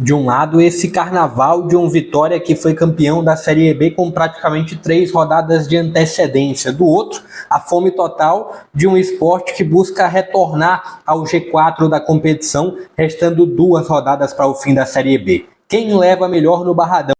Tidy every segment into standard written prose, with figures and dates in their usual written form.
De um lado, esse carnaval de um Vitória que foi campeão da Série B com praticamente 3 rodadas de antecedência. Do outro, a fome total de um Sport que busca retornar ao G4 da competição, restando 2 rodadas para o fim da Série B. Quem leva melhor no Barradão?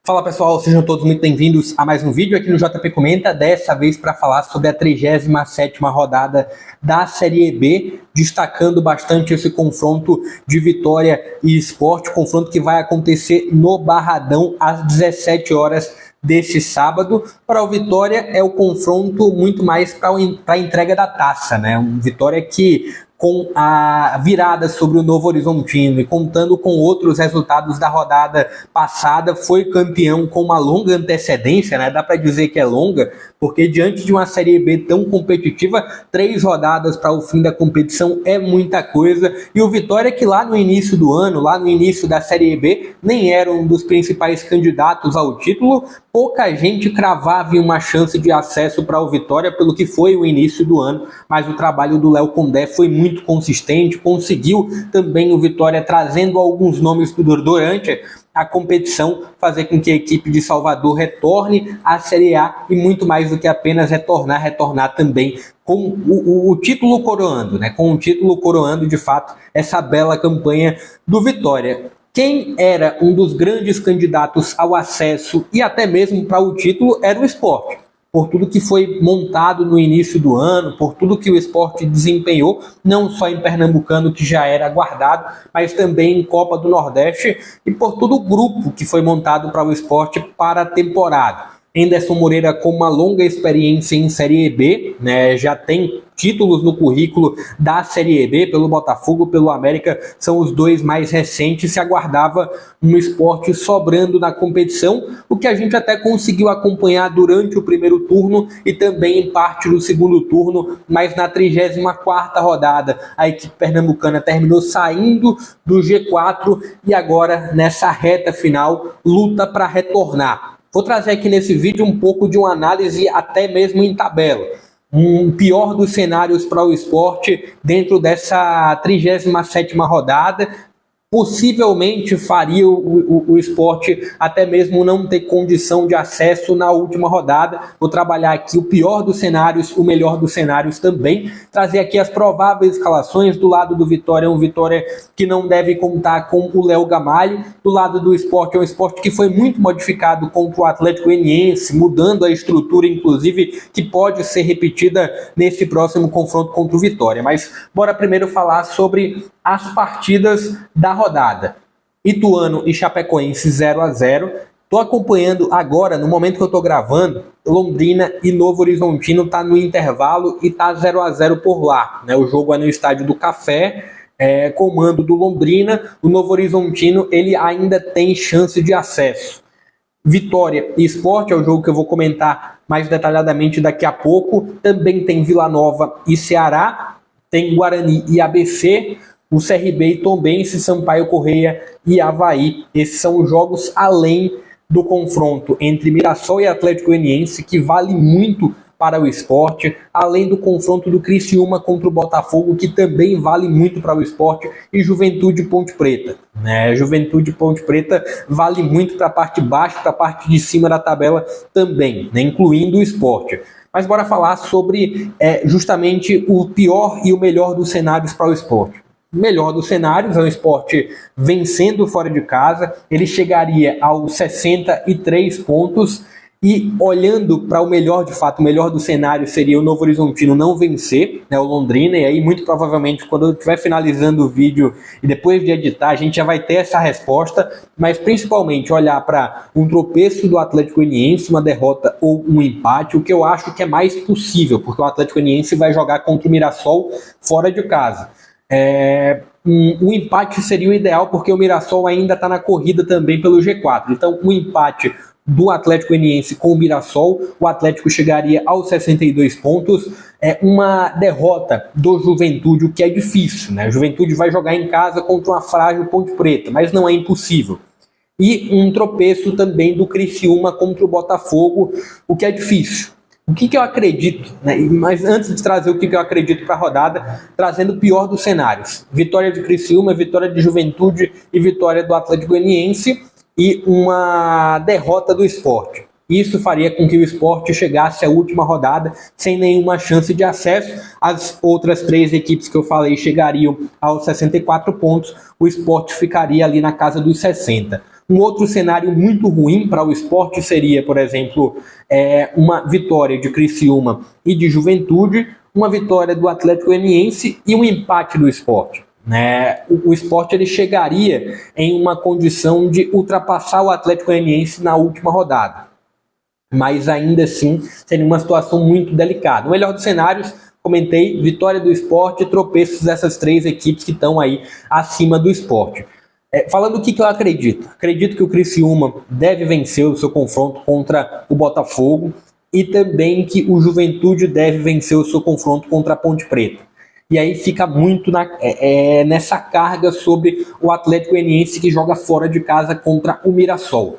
Fala pessoal, sejam todos muito bem-vindos a mais um vídeo aqui no JP Comenta, dessa vez para falar sobre a 37ª rodada da Série B, destacando bastante esse confronto de Vitória e Sport, confronto que vai acontecer no Barradão às 17 horas deste sábado. Para o Vitória é o confronto muito mais para a entrega da taça, né? Um Vitória que, com a virada sobre o Novo Horizontino e contando com outros resultados da rodada passada, foi campeão com uma longa antecedência, né? Dá para dizer que é longa, porque diante de uma Série B tão competitiva, 3 rodadas para o fim da competição é muita coisa. E o Vitória, que lá no início do ano, lá no início da Série B, nem era um dos principais candidatos ao título, pouca gente cravava em uma chance de acesso para o Vitória pelo que foi o início do ano, mas o trabalho do Léo Condé foi muito consistente, conseguiu também o Vitória, trazendo alguns nomes durante a competição, fazer com que a equipe de Salvador retorne à Série A e muito mais do que apenas retornar também com o título coroando, né? Com o título coroando de fato essa bela campanha do Vitória. Quem era um dos grandes candidatos ao acesso e até mesmo para o título era o Sport. Por tudo que foi montado no início do ano, por tudo que o Sport desempenhou, não só em Pernambucano, que já era aguardado, mas também em Copa do Nordeste, e por todo o grupo que foi montado para o Sport para a temporada. Anderson Moreira, com uma longa experiência em Série B, né, já tem títulos no currículo da Série B, pelo Botafogo, pelo América, são os 2 mais recentes. Se aguardava um Sport sobrando na competição, o que a gente até conseguiu acompanhar durante o primeiro turno e também em parte do segundo turno, mas na 34ª rodada a equipe pernambucana terminou saindo do G4 e agora nessa reta final luta para retornar. Vou trazer aqui nesse vídeo um pouco de uma análise até mesmo em tabela. Um pior dos cenários para o Sport dentro dessa 37ª rodada. Possivelmente faria o Sport até mesmo não ter condição de acesso na última rodada. Vou trabalhar aqui o pior dos cenários, o melhor dos cenários também. Trazer aqui as prováveis escalações. Do lado do Vitória, um Vitória que não deve contar com o Léo Gamalho. Do lado do Sport, é um Sport que foi muito modificado contra o Atlético Goianiense, mudando a estrutura, inclusive, que pode ser repetida nesse próximo confronto contra o Vitória. Mas bora primeiro falar sobre as partidas da rodada. Ituano e Chapecoense 0-0. Estou acompanhando agora, no momento que eu estou gravando, Londrina e Novo Horizontino está no intervalo e está 0-0 por lá, né? O jogo é no Estádio do Café, comando do Londrina. O Novo Horizontino ele ainda tem chance de acesso. Vitória e Sport é o jogo que eu vou comentar mais detalhadamente daqui a pouco. Também tem Vila Nova e Ceará, tem Guarani e ABC, o CRB e Tombense, Sampaio Corrêa e Avaí. Esses são os jogos além do confronto entre Mirassol e Atlético Goianiense, que vale muito para o Sport, além do confronto do Criciúma contra o Botafogo, que também vale muito para o Sport, e Juventude e Ponte Preta. Juventude e Ponte Preta vale muito para a parte de baixo, para a parte de cima da tabela também, né, incluindo o Sport. Mas bora falar sobre justamente o pior e o melhor dos cenários para o Sport. O melhor dos cenários é o Sport vencendo fora de casa, ele chegaria aos 63 pontos, e olhando para o melhor de fato, o melhor do cenário seria o Novo Horizontino não vencer, né, o Londrina, e aí muito provavelmente quando eu estiver finalizando o vídeo e depois de editar, a gente já vai ter essa resposta, mas principalmente olhar para um tropeço do Atlético Goianiense, uma derrota ou um empate, o que eu acho que é mais possível, porque o Atlético Goianiense vai jogar contra o Mirassol fora de casa. Um empate seria o ideal, porque o Mirassol ainda está na corrida também pelo G4. Então, um empate do Atlético Goianiense com o Mirassol, o Atlético chegaria aos 62 pontos. Uma derrota do Juventude, o que é difícil, né? O Juventude vai jogar em casa contra uma frágil Ponte Preta, mas não é impossível. E um tropeço também do Criciúma contra o Botafogo, o que é difícil. O que eu acredito, né? Mas antes de trazer o que eu acredito para a rodada, trazendo o pior dos cenários. Vitória de Criciúma, vitória de Juventude e vitória do Atlético Goianiense e uma derrota do Sport. Isso faria com que o Sport chegasse à última rodada sem nenhuma chance de acesso. As outras 3 equipes que eu falei chegariam aos 64 pontos. O Sport ficaria ali na casa dos 60. Um outro cenário muito ruim para o Sport seria, por exemplo, uma vitória de Criciúma e de Juventude, uma vitória do Atlético Goianiense e um empate do Sport. Né? O Sport ele chegaria em uma condição de ultrapassar o Atlético Goianiense na última rodada. Mas ainda assim seria uma situação muito delicada. O melhor dos cenários, comentei, vitória do Sport e tropeços dessas 3 equipes que estão aí acima do Sport. Falando o que eu acredito. Acredito que o Criciúma deve vencer o seu confronto contra o Botafogo e também que o Juventude deve vencer o seu confronto contra a Ponte Preta. E aí fica muito nessa carga sobre o Atlético Goianiense que joga fora de casa contra o Mirassol.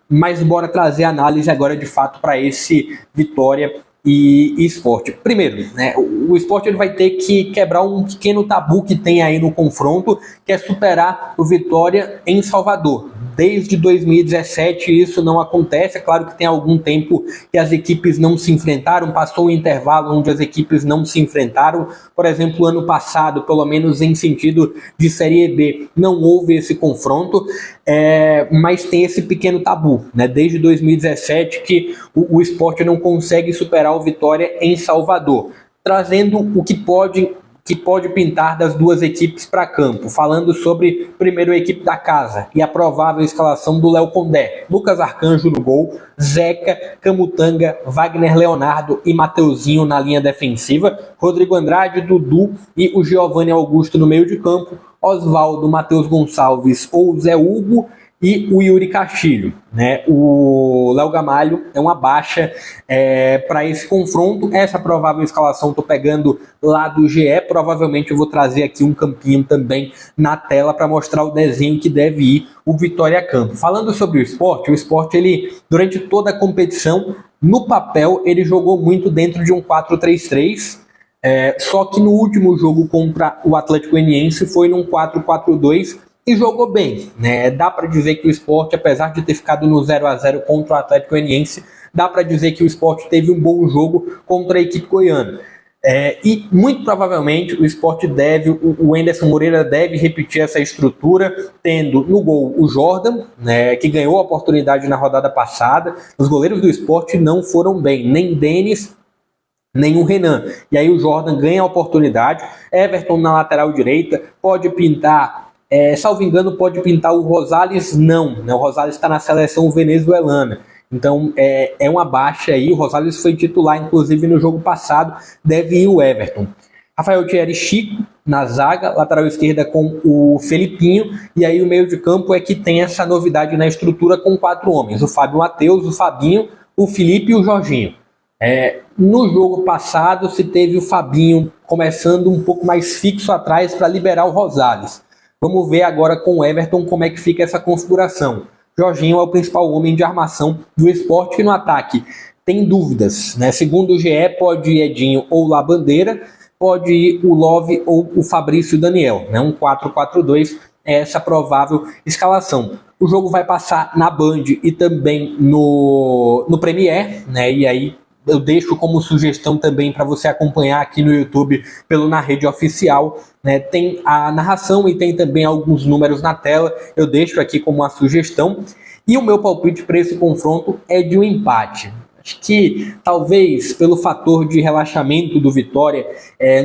Mas bora trazer a análise agora de fato para esse Vitória e Sport. Primeiro, né, o Sport ele vai ter que quebrar um pequeno tabu que tem aí no confronto, que é superar o Vitória em Salvador. Desde 2017 isso não acontece. É claro que tem algum tempo que as equipes não se enfrentaram, passou um intervalo onde as equipes não se enfrentaram. Por exemplo, ano passado, pelo menos em sentido de Série B, não houve esse confronto, mas tem esse pequeno tabu, né? Desde 2017 que o Sport não consegue superar o Vitória em Salvador, trazendo o que pode pintar das duas equipes para campo, falando sobre primeiro a equipe da casa e a provável escalação do Léo Condé: Lucas Arcanjo no gol, Zeca, Camutanga, Wagner Leonardo e Mateuzinho na linha defensiva, Rodrigo Andrade, Dudu e o Giovanni Augusto no meio de campo, Osvaldo, Matheus Gonçalves ou Zé Hugo e o Yuri Castilho, né? O Léo Gamalho é uma baixa para esse confronto. Essa provável escalação estou pegando lá do GE, provavelmente eu vou trazer aqui um campinho também na tela para mostrar o desenho que deve ir o Vitória a campo. Falando sobre o Sport ele, durante toda a competição, no papel, ele jogou muito dentro de um 4-3-3, só que no último jogo contra o Atlético Goianiense foi num 4-4-2, e jogou bem, né? Dá para dizer que o Sport, apesar de ter ficado no 0-0 contra o Atlético Goianiense, dá para dizer que o Sport teve um bom jogo contra a equipe goiana. E muito provavelmente o Sport o Anderson Moreira deve repetir essa estrutura, tendo no gol o Jordan, né, que ganhou a oportunidade na rodada passada. Os goleiros do Sport não foram bem, nem Denis, nem o Renan. E aí o Jordan ganha a oportunidade. Everton na lateral direita, pode pintar... salvo engano, pode pintar o Rosales? Não, né? O Rosales está na seleção venezuelana. Então é uma baixa aí. O Rosales foi titular, inclusive, no jogo passado. Deve ir o Everton. Rafael Thierry, Chico na zaga, lateral esquerda com o Felipinho. E aí o meio de campo é que tem essa novidade na estrutura com 4 homens. O Fábio Matheus, o Fabinho, o Felipe e o Jorginho. No jogo passado se teve o Fabinho começando um pouco mais fixo atrás para liberar o Rosales. Vamos ver agora com o Everton como é que fica essa configuração. Jorginho é o principal homem de armação do Sport, que no ataque tem dúvidas, né? Segundo o GE, pode ir Edinho ou Labandeira, pode ir o Love ou o Fabrício Daniel, né? Um 4-4-2 é essa provável escalação. O jogo vai passar na Band e também no Premiere, né? E aí eu deixo como sugestão também para você acompanhar aqui no YouTube pelo Na Rede Oficial, né? Tem a narração e tem também alguns números na tela, eu deixo aqui como uma sugestão. E o meu palpite para esse confronto é de um empate. Acho que talvez pelo fator de relaxamento do Vitória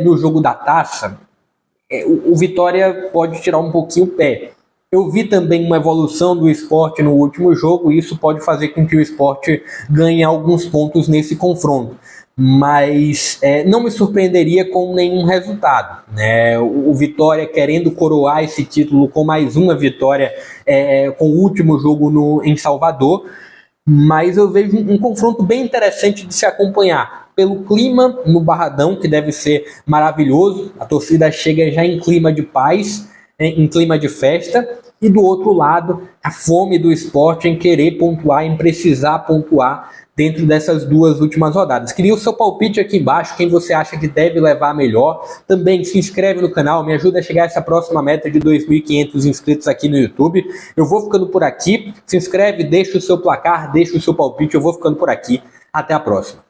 no jogo da taça, o Vitória pode tirar um pouquinho o pé. Eu vi também uma evolução do Sport no último jogo e isso pode fazer com que o Sport ganhe alguns pontos nesse confronto. Mas não me surpreenderia com nenhum resultado, né? O Vitória querendo coroar esse título com mais uma vitória com o último jogo em Salvador. Mas eu vejo um confronto bem interessante de se acompanhar. Pelo clima no Barradão, que deve ser maravilhoso. A torcida chega já em clima de paz, em clima de festa, e do outro lado, a fome do Sport em querer pontuar, em precisar pontuar dentro dessas duas últimas rodadas. Queria o seu palpite aqui embaixo, quem você acha que deve levar melhor. Também se inscreve no canal, me ajuda a chegar a essa próxima meta de 2.500 inscritos aqui no YouTube. Eu vou ficando por aqui, se inscreve, deixa o seu placar, deixa o seu palpite, eu vou ficando por aqui. Até a próxima.